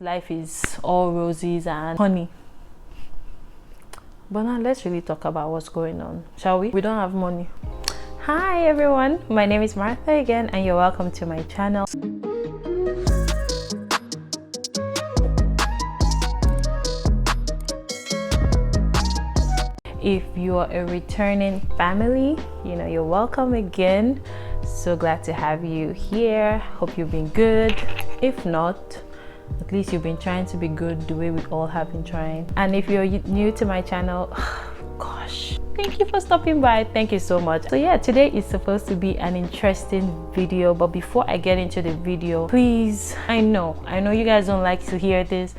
Life is all roses and honey. But now let's really talk about what's going on, shall we? We don't have money. Hi everyone, my name is Martha again and you're welcome to my channel. If you're a returning family, you're welcome again. So glad to have you here. Hope you've been good. If not, at least you've been trying to be good the way we all have been trying. And if you're new to my channel, gosh, thank you for stopping by. Thank you so much. So yeah, today is supposed to be an interesting video, but before I get into the video, please, I know you guys don't like to hear this,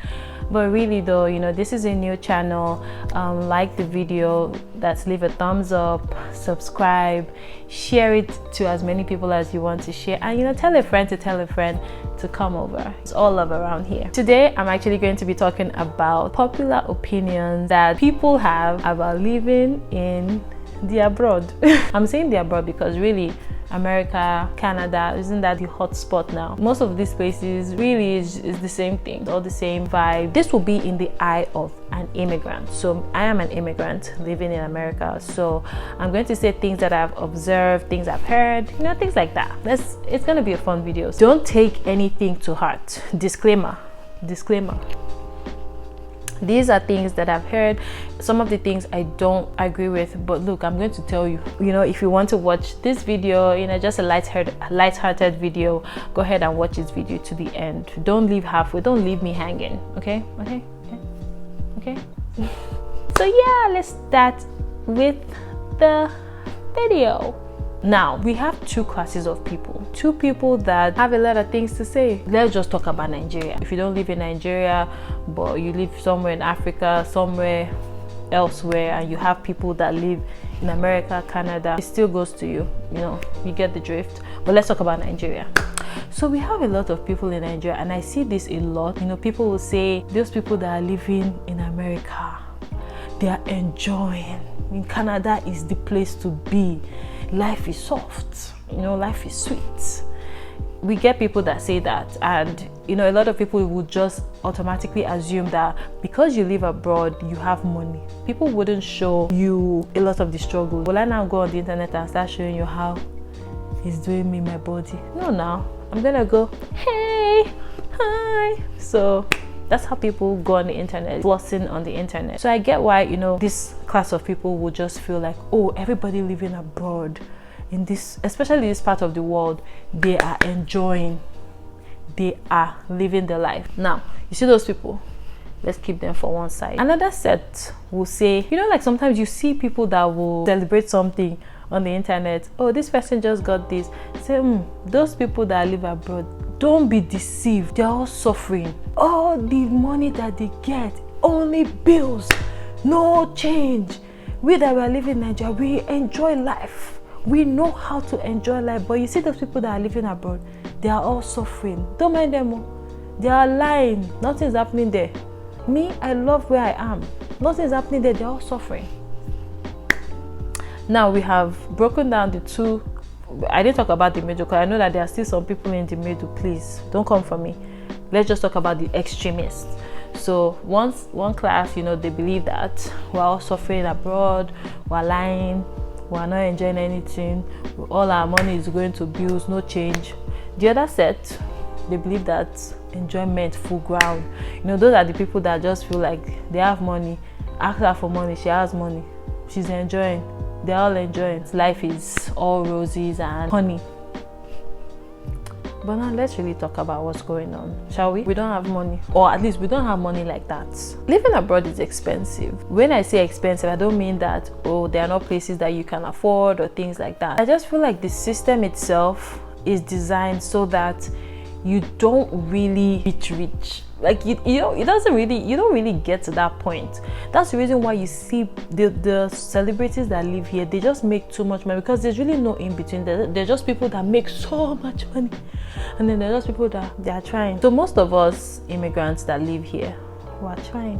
but really though, this is a new channel. Like the video, let's leave a thumbs up, subscribe, share it to as many people as you want to share, and tell a friend to come over. It's all love around here. Today I'm actually going to be talking about popular opinions that people have about living in the abroad. I'm saying the abroad because really America, Canada, isn't that the hot spot now? Most of these places really is the same thing, all the same vibe. This will be in the eye of an immigrant. So I am an immigrant living in America, so I'm going to say things that I've observed, things I've heard, things like that. It's going to be a fun video. Don't take anything to heart. Disclaimer. These are things that I've heard. Some of the things I don't agree with, but look, I'm going to tell you, if you want to watch this video, just a light-hearted video, go ahead and watch this video to the end. Don't leave halfway. Don't leave me hanging. Okay. So yeah, let's start with the video. Now, we have two classes of people. Two people that have a lot of things to say. Let's just talk about Nigeria. If you don't live in Nigeria, but you live somewhere in Africa, somewhere elsewhere, and you have people that live in America, Canada, it still goes to you. You get the drift. But let's talk about Nigeria. So we have a lot of people in Nigeria, and I see this a lot. People will say, those people that are living in America, they are enjoying. In Canada is the place to be. Life is soft, life is sweet. We get people that say that, and a lot of people would just automatically assume that because you live abroad you have money. People wouldn't show you a lot of the struggle. Will I now go on the internet and start showing you how it's doing me, my body? No, now I'm gonna go, hey, hi. So that's how people go on the internet, flossing on the internet. So I get why, this class of people will just feel like, oh, everybody living abroad in this, especially this part of the world, they are enjoying, they are living their life. Now, you see those people, let's keep them for one side. Another set will say, like sometimes you see people that will celebrate something on the internet. Oh, this person just got this. Say, those people that live abroad, don't be deceived. They're all suffering. All the money that they get, only bills, no change. We that are living in Nigeria, we enjoy life. We know how to enjoy life. But you see those people that are living abroad, they are all suffering. Don't mind them. They are lying. Nothing's happening there. Me, I love where I am. Nothing's happening there. They're all suffering. Now we have broken down the two. I didn't talk about the middle because I know that there are still some people in the middle. Please don't come for me. Let's just talk about the extremists. So one class, they believe that we're all suffering abroad, we're lying, we're not enjoying anything, all our money is going to bills, no change. The other set, they believe that enjoyment full ground. Those are the people that just feel like they have money. Ask her for money, she has money, she's enjoying. They're all enjoying. Life is all roses and honey. But now let's really talk about what's going on, shall we? We don't have money, or at least we don't have money like that. Living abroad is expensive. When I say expensive, I don't mean that, oh, there are not places that you can afford or things like that. I just feel like the system itself is designed so that you don't really rich. Like you don't really get to that point. That's the reason why you see the celebrities that live here, they just make too much money because there's really no in between. They're just people that make so much money, and then there's just people that they are trying. So most of us immigrants that live here, we're trying.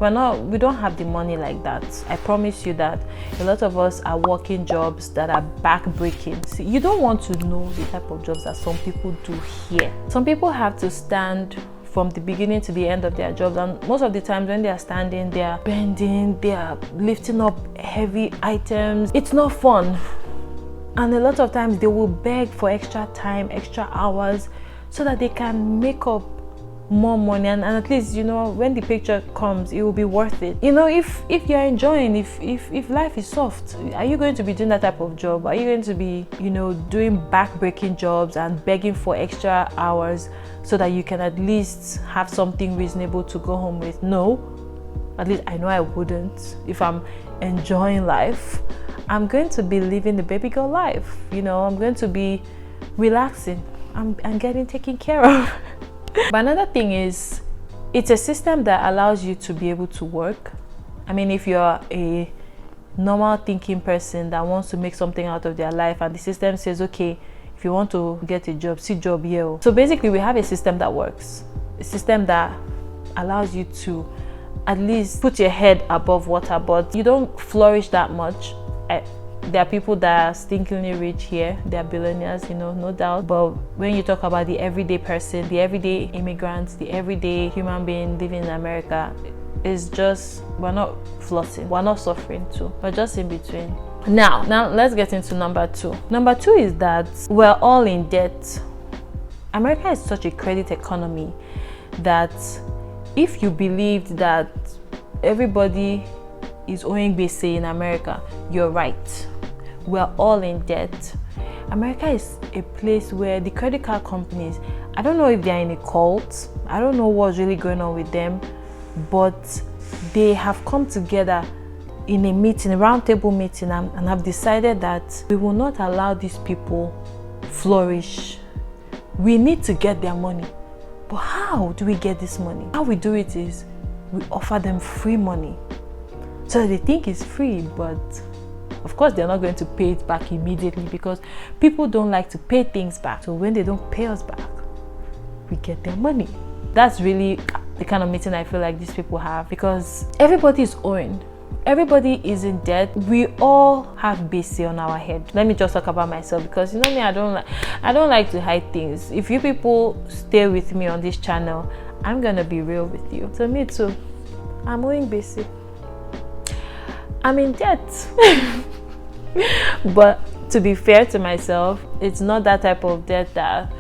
We don't have the money like that. I promise you that a lot of us are working jobs that are back-breaking. See, you don't want to know the type of jobs that some people do here. Some people have to stand from the beginning to the end of their jobs, and most of the times when they are standing, they are bending, they are lifting up heavy items. It's not fun, and a lot of times they will beg for extra time, extra hours, so that they can make up more money, and at least, you know, when the picture comes, it will be worth it. You know, if you're enjoying, if life is soft, are you going to be doing that type of job? Are you going to be, you know, doing back-breaking jobs and begging for extra hours so that you can at least have something reasonable to go home with? No, at least I know I wouldn't. If I'm enjoying life, I'm going to be living the baby girl life. You know, I'm going to be relaxing. I'm getting taken care of. But another thing is, it's a system that allows you to be able to work. I mean, if you're a normal thinking person that wants to make something out of their life, and the system says, okay, if you want to get a job, see job here. So basically, we have a system that works, a system that allows you to at least put your head above water, but you don't flourish that much. There are people that are stinkingly rich here, they're billionaires, you know, no doubt. But when you talk about the everyday person, the everyday immigrants, the everyday human being living in America, it's just, we're not flossing, we're not suffering too, we're just in between. Now let's get into number two. Number two is that we're all in debt. America is such a credit economy that if you believed that everybody is owing gbese in America, you're right. We're all in debt. America is a place where the credit card companies, I don't know if they're in a cult, I don't know what's really going on with them, but they have come together in a meeting, a roundtable meeting, and have decided that we will not allow these people flourish. We need to get their money. But how do we get this money? How we do it is we offer them free money. So they think it's free, but of course they're not going to pay it back immediately, because people don't like to pay things back. So when they don't pay us back, we get their money. That's really the kind of meeting I feel like these people have, because everybody is owing. Everybody is in debt. We all have gbese on our head. Let me just talk about myself, because you know me, I don't like to hide things. If you people stay with me on this channel, I'm gonna be real with you. So me too, I'm owing gbese. I'm in debt. But to be fair to myself, it's not that type of debt that,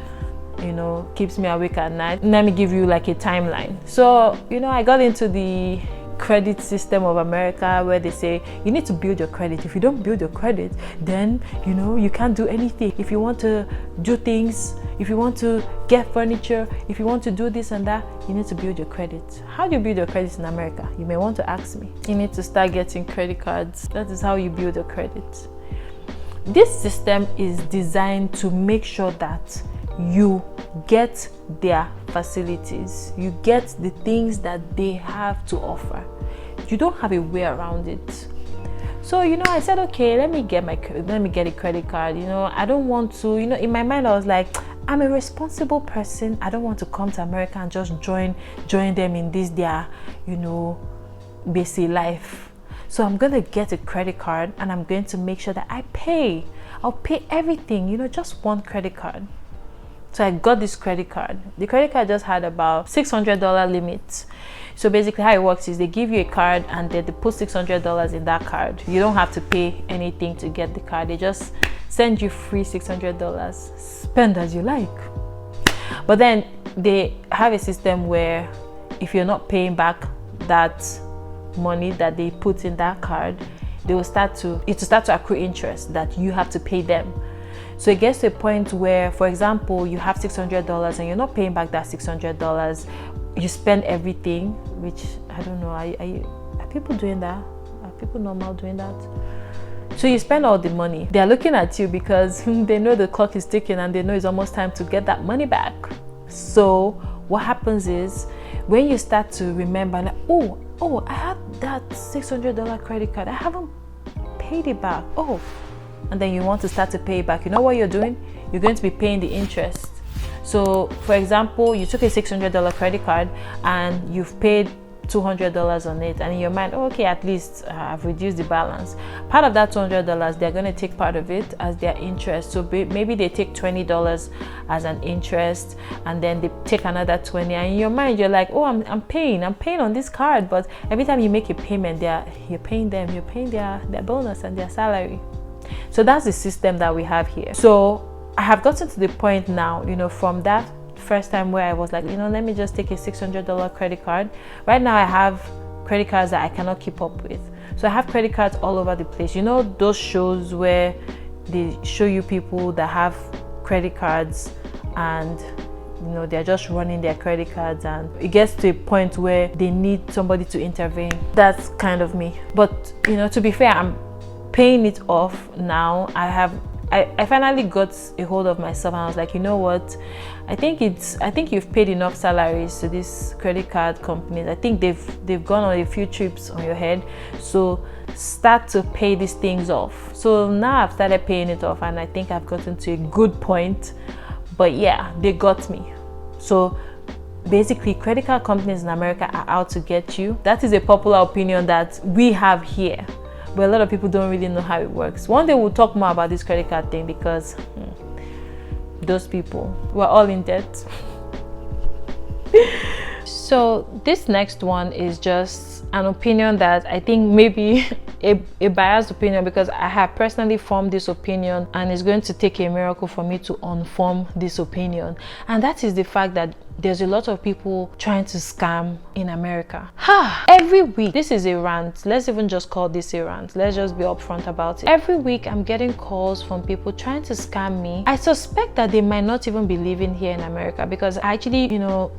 you know, keeps me awake at night. Let me give you like a timeline. So, you know, I got into the credit system of America, where they say you need to build your credit. If you don't build your credit, then, you know, you can't do anything. If you want to do things, if you want to get furniture, if you want to do this and that, you need to build your credit. How do you build your credit in America? You may want to ask me. You need to start getting credit cards. That is how you build your credit. This system is designed to make sure that you get their facilities, you get the things that they have to offer. You don't have a way around it. So, you know, I said, okay, let me get a credit card. You know, I don't want to, you know, in my mind I was like, I'm a responsible person. I don't want to come to America and just join them in this their, you know, basic life. So I'm going to get a credit card, and I'm going to make sure that I'll pay everything, you know, just one credit card. So I got this credit card. The credit card just had about $600 limit. So basically how it works is they give you a card, and then they put $600 in that card. You don't have to pay anything to get the card. They just send you free $600. Spend as you like. But then they have a system where if you're not paying back that money that they put in that card, it will start to accrue interest that you have to pay them. So it gets to a point where, for example, you have $600 and you're not paying back that $600. You spend everything, which I don't know, are people doing that? Are people normal doing that? So you spend all the money. They're looking at you because they know the clock is ticking, and they know it's almost time to get that money back. So what happens is, when you start to remember, like, oh, I had that $600 credit card, I haven't paid it back. Oh, and then you want to start to pay it back. You know what you're doing? You're going to be paying the interest. So for example, you took a $600 credit card and you've paid $200 on it, and in your mind, oh, okay, at least I've reduced the balance. Part of that $200, they're going to take part of it as their interest. So maybe they take $20 as an interest, and then they take another 20, and in your mind you're like, oh, I'm paying on this card. But every time you make a payment, you're paying their bonus and their salary. So that's the system that we have here. So I have gotten to the point now, from that first time where I was like, let me just take a $600 credit card. Right now I have credit cards that I cannot keep up with. So I have credit cards all over the place. Those shows where they show you people that have credit cards and they're just running their credit cards, and it gets to a point where they need somebody to intervene. That's kind of me. But to be fair, I'm paying it off now. I finally got a hold of myself, and I was like, you know what, I think you've paid enough salaries to these credit card companies. I think they've gone on a few trips on your head, so start to pay these things off. So now I've started paying it off, and I think I've gotten to a good point. But yeah, they got me. So basically, credit card companies in America are out to get you. That is a popular opinion that we have here, but a lot of people don't really know how it works. One day we'll talk more about this credit card thing, because those people, we're all in debt. So this next one is just an opinion that I think maybe a biased opinion, because I have personally formed this opinion, and it's going to take a miracle for me to unform this opinion. And that is the fact that there's a lot of people trying to scam in America. Every week, this is a rant. Let's even just call this a rant. Let's just be upfront about it. Every week, I'm getting calls from people trying to scam me. I suspect that they might not even be living here in America, because I actually,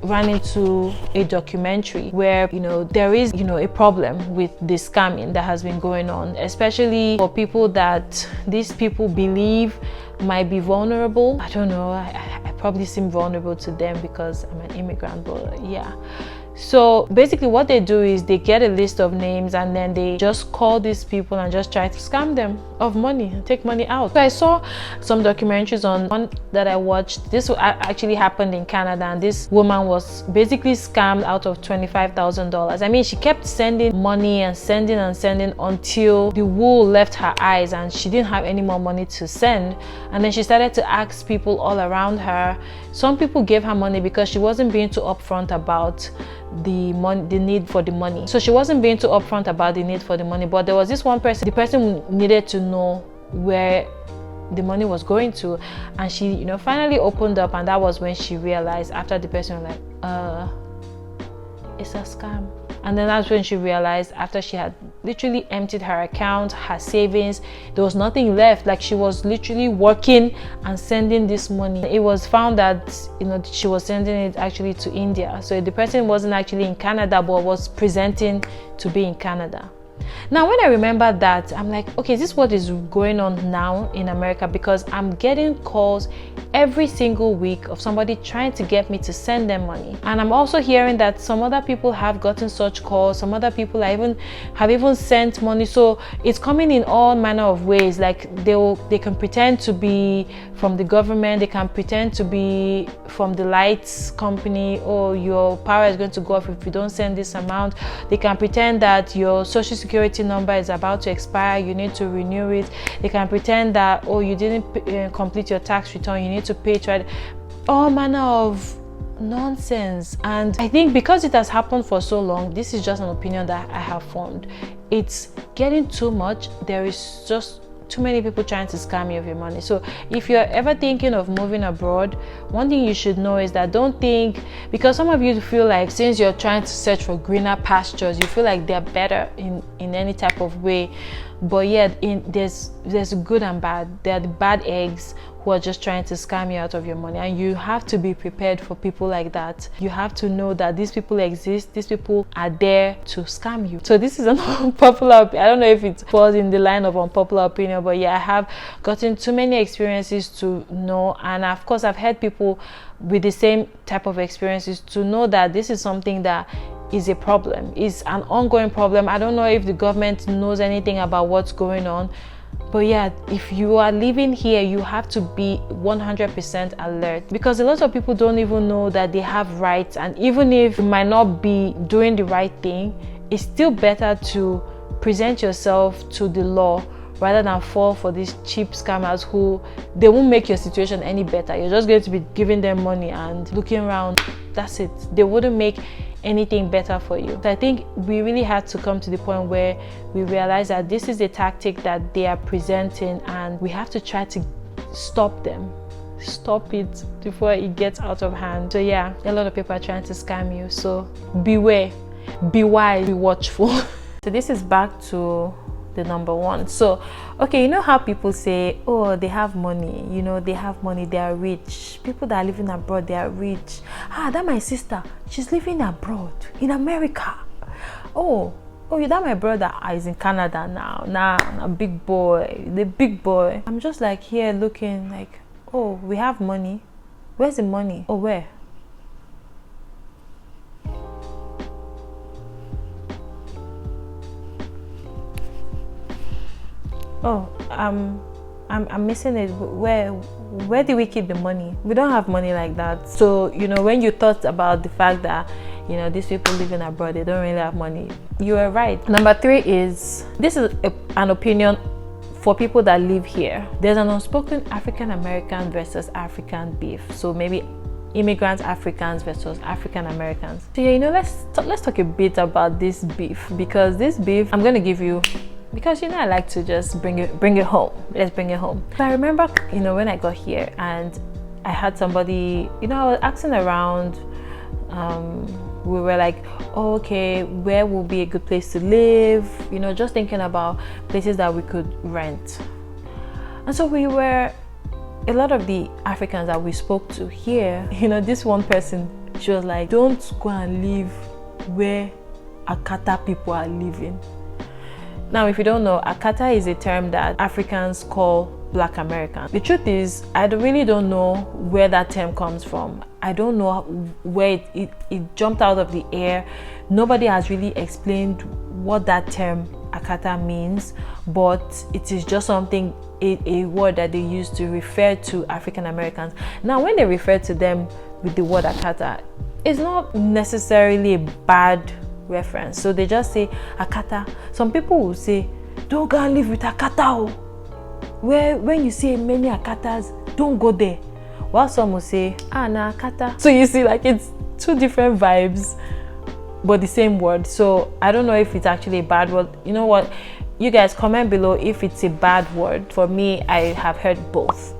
ran into a documentary where, there is, a problem with the scamming that has been going on, especially for people that these people believe might be vulnerable. I don't know, I probably seem vulnerable to them because I'm an immigrant, but yeah. So basically what they do is they get a list of names, and then they just call these people and just try to scam them of money and take money out. So I saw some documentaries on one that I watched. This actually happened in Canada, and this woman was basically scammed out of $25,000. I mean, she kept sending money and sending until the wool left her eyes and she didn't have any more money to send. And then she started to ask people all around her. Some people gave her money because she wasn't being too upfront about the need for the money. So she wasn't being too upfront about the need for the money, but there was this one person, the person needed to know where the money was going to, and she finally opened up, and that was when she realized, after the person was like, it's a scam. And then that's when she realized, after she had literally emptied her account, her savings, there was nothing left. Like, she was literally working and sending this money. It was found that she was sending it actually to India. So the person wasn't actually in Canada, but was presenting to be in Canada. Now, when I remember that, I'm like, okay, is this what is going on now in America? Because I'm getting calls every single week of somebody trying to get me to send them money. And I'm also hearing that some other people have gotten such calls. Some other people have even sent money. So it's coming in all manner of ways. Like, they can pretend to be from the government. They can pretend to be from the lights company. Oh, your power is going to go off if you don't send this amount. They can pretend that your social security number is about to expire, you need to renew it. They can pretend that, oh, you didn't complete your tax return, you need to pay it. All manner of nonsense. And I think because it has happened for so long, this is just an opinion that I have formed. It's getting too much. There is just too many people trying to scam you of your money. So if you're ever thinking of moving abroad, one thing you should know is that don't think, because some of you feel like since you're trying to search for greener pastures, you feel like they're better in any type of way. But yet there's good and bad. There are the bad eggs who are just trying to scam you out of your money, and you have to be prepared for people like that. You have to know that these people exist. These people are there to scam you. So this is an unpopular opinion. I don't know if it falls in the line of unpopular opinion, but yeah, I have gotten too many experiences to know, and of course I've had people with the same type of experiences to know that this is something that is a problem, is an ongoing problem. I don't know if the government knows anything about what's going on. But yeah, if you are living here, you have to be 100% alert, because a lot of people don't even know that they have rights, and even if you might not be doing the right thing, it's still better to present yourself to the law rather than fall for these cheap scammers who, they won't make your situation any better. You're just going to be giving them money and looking around. That's it. They wouldn't make anything better for you. So I think we really had to come to the point where we realize that this is a tactic that they are presenting, and we have to try to stop them. Stop it before it gets out of hand. So yeah, a lot of people are trying to scam you. So beware, be wise, be watchful. So this is back to the number one. So okay, you know how people say, oh, they have money, you know, they have money, they are rich. People that are living abroad, they are rich. That my sister, she's living abroad in America. Oh, that my brother is in Canada now a big boy, the big boy. I'm just like here looking like, oh, we have money. Where's the money? Oh, where? Oh, I'm missing it. Where do we keep the money? We don't have money like that. So, you know, when you thought about the fact that, you know, these people living abroad, they don't really have money, you are right. Number 3 is, this is an opinion for people that live here. There's an unspoken African American versus African beef. So maybe immigrant Africans versus African Americans. So yeah, you know, let's talk a bit about this beef, because this beef, I'm going to give you, because you know I like to just bring it home. Let's bring it home. So I remember, you know, when I got here and I had somebody, you know, I was asking around. We were like, oh, okay, where will be a good place to live? You know, just thinking about places that we could rent. And so a lot of the Africans that we spoke to here, you know, this one person, she was like, don't go and live where Akata people are living. Now, if you don't know, Akata is a term that Africans call Black Americans. The truth is, I really don't know where that term comes from. I don't know where it jumped out of the air. Nobody has really explained what that term Akata means, but it is just something, a word that they use to refer to African Americans. Now, when they refer to them with the word Akata, it's not necessarily a bad reference. So they just say Akata. Some people will say, don't go and live with Akata. When you see many Akatas, don't go there. While some will say, na Akata. So you see, like, it's two different vibes, but the same word. So I don't know if it's actually a bad word. You know what? You guys comment below if it's a bad word. For me, I have heard both.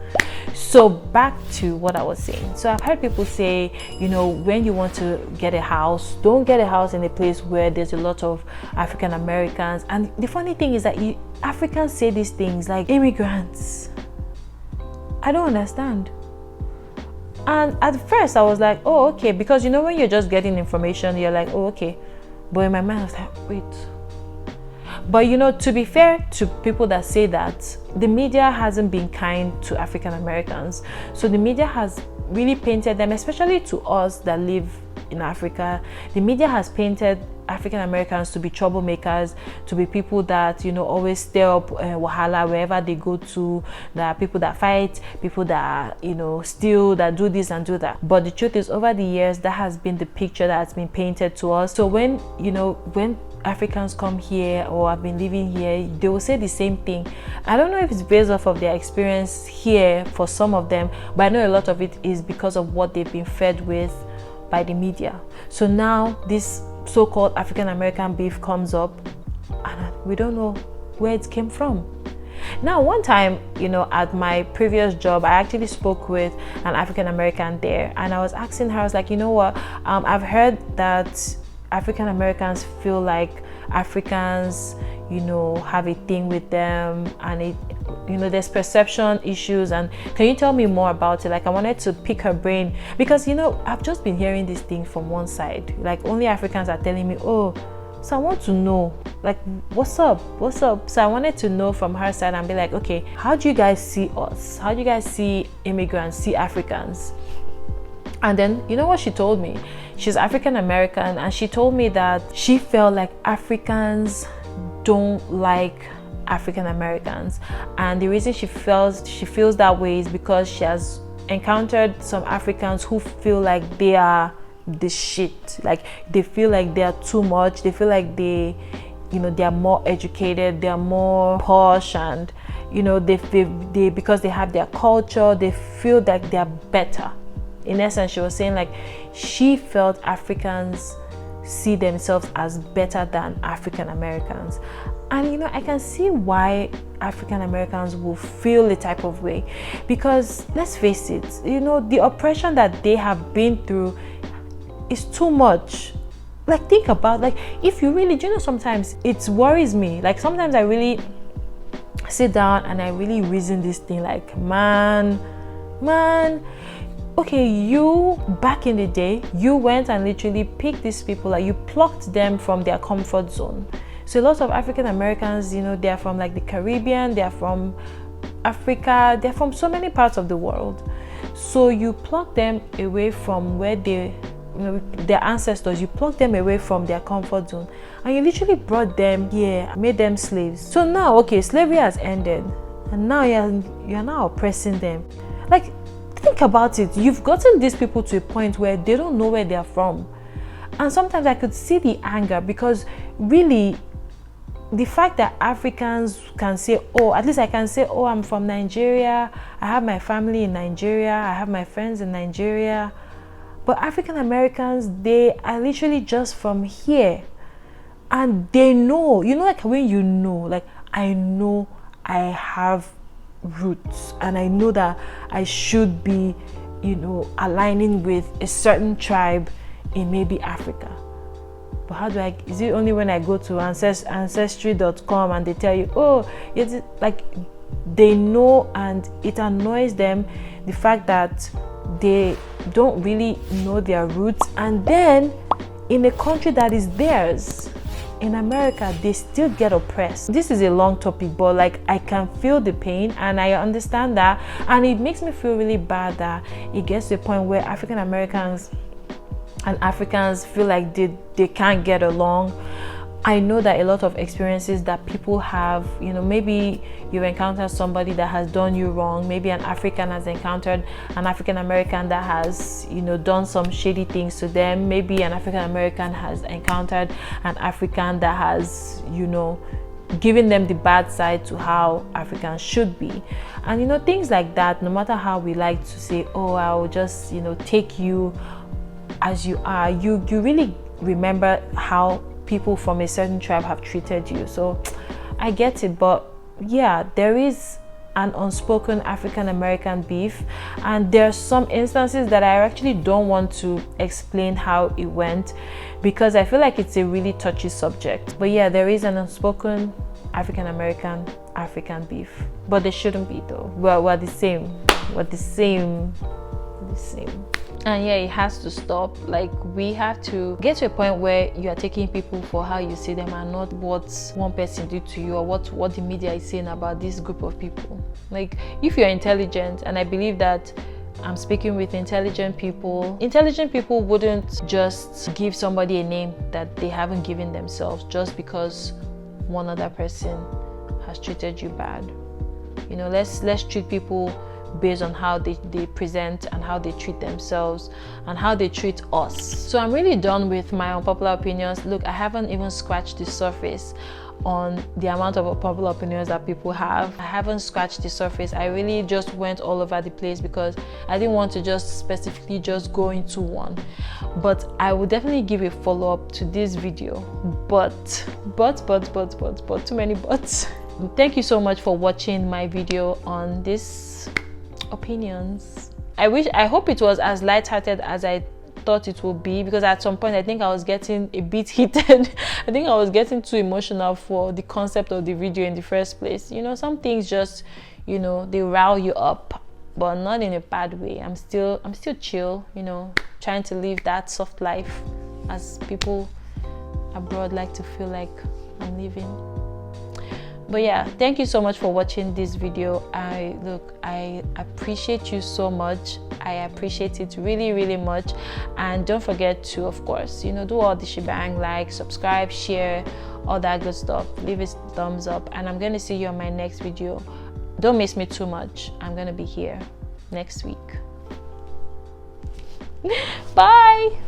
So back to what I was saying. So I've heard people say, you know, when you want to get a house, don't get a house in a place where there's a lot of African Americans. And the funny thing is that Africans say these things like immigrants. I don't understand. And at first I was like, oh, okay, because you know, when you're just getting information, you're like, oh, okay. But in my mind I was like, wait. But you know, to be fair to people that say that, the media hasn't been kind to African Americans. So the media has really painted them, especially to us that live in Africa. The media has painted African Americans to be troublemakers, to be people that, you know, always stir up wahala wherever they go to, that people that fight, people that, you know, steal, that do this and do that. But the truth is, over the years, that has been the picture that has been painted to us. So when, you know, when Africans come here or have been living here, they will say the same thing. I don't know if it's based off of their experience here for some of them, but I know a lot of it is because of what they've been fed with by the media. So now this so-called African American beef comes up and we don't know where it came from. Now, one time, you know, at my previous job, I actually spoke with an African American there, and I was asking her, I was like, you know what, I've heard that African Americans feel like Africans, you know, have a thing with them, and it, you know, there's perception issues. And can you tell me more about it? Like, I wanted to pick her brain, because, you know, I've just been hearing this thing from one side, like only Africans are telling me, oh, so I want to know, like, what's up? So I wanted to know from her side and be like, okay, how do you guys see us? How do you guys see immigrants, see Africans? And then, you know what she told me? She's African American, and she told me that she felt like Africans don't like African Americans. And the reason she feels that way is because she has encountered some Africans who feel like they are the shit. Like they feel like they are too much. They feel like they are more educated, they are more posh, and they because they have their culture, they feel like they are better. In essence, she was saying like she felt Africans see themselves as better than African Americans. And I can see why African Americans will feel the type of way, because let's face it, the oppression that they have been through is too much. Like, think about, like, if you really, sometimes it worries me. Like, sometimes I really sit down and I really reason this thing, like, man, okay, you, back in the day, you went and literally picked these people, like, you plucked them from their comfort zone. So a lot of African Americans, they're from like the Caribbean, they're from Africa, they're from so many parts of the world. So you pluck them away from where they, their ancestors, you pluck them away from their comfort zone, and you literally brought them here, made them slaves. So now, okay, slavery has ended, and now you're now oppressing them. Like, think about it. You've gotten these people to a point where they don't know where they're from. And sometimes I could see the anger, because really, the fact that Africans can say, oh, at least I can say, oh, I'm from Nigeria, I have my family in Nigeria, I have my friends in Nigeria. But African Americans, they are literally just from here. And they know, like when like, I know I have roots, and I know that I should be, aligning with a certain tribe in maybe Africa. But how do is it only when I go to ancestry.com and they tell you, oh, it's like, they know, and it annoys them, the fact that they don't really know their roots. And then in a country that is theirs, in America, they still get oppressed. This is a long topic, but like, I can feel the pain and I understand that, and it makes me feel really bad that it gets to a point where African Americans and Africans feel like they can't get along. I know that a lot of experiences that people have, maybe you encounter somebody that has done you wrong, maybe an African has encountered an African American that has, done some shady things to them, maybe an African American has encountered an African that has, given them the bad side to how Africans should be. And things like that, no matter how we like to say, oh, I'll just, take you as you are, you really remember how people from a certain tribe have treated you. So I get it, but yeah, there is an unspoken African American beef, and there are some instances that I actually don't want to explain how it went, because I feel like it's a really touchy subject. But yeah, there is an unspoken African American beef, but they shouldn't be though. We're the same. And yeah, it has to stop. Like, we have to get to a point where you are taking people for how you see them, and not what one person did to you, or what the media is saying about this group of people. Like, if you're intelligent, and I believe that I'm speaking with intelligent people wouldn't just give somebody a name that they haven't given themselves just because one other person has treated you bad. Let's treat people based on how they present and how they treat themselves and how they treat us. So I'm really done with my unpopular opinions. Look, I haven't even scratched the surface on the amount of unpopular opinions that people have. I haven't scratched the surface. I really just went all over the place because I didn't want to just specifically just go into one. But I will definitely give a follow-up to this video. But too many buts. Thank you so much for watching my video on this opinions. I hope it was as light-hearted as I thought it would be, because at some point I think I was getting a bit heated. I think I was getting too emotional for the concept of the video in the first place. Some things just, they rile you up, but not in a bad way. I'm still chill, trying to live that soft life as people abroad like to feel like I'm living. But yeah, thank you so much for watching this video. I appreciate you so much. I appreciate it really, really much. And don't forget to, of course, you know, do all the shebang, like, subscribe, share, all that good stuff. Leave a thumbs up, and I'm going to see you on my next video. Don't miss me too much. I'm going to be here next week. Bye.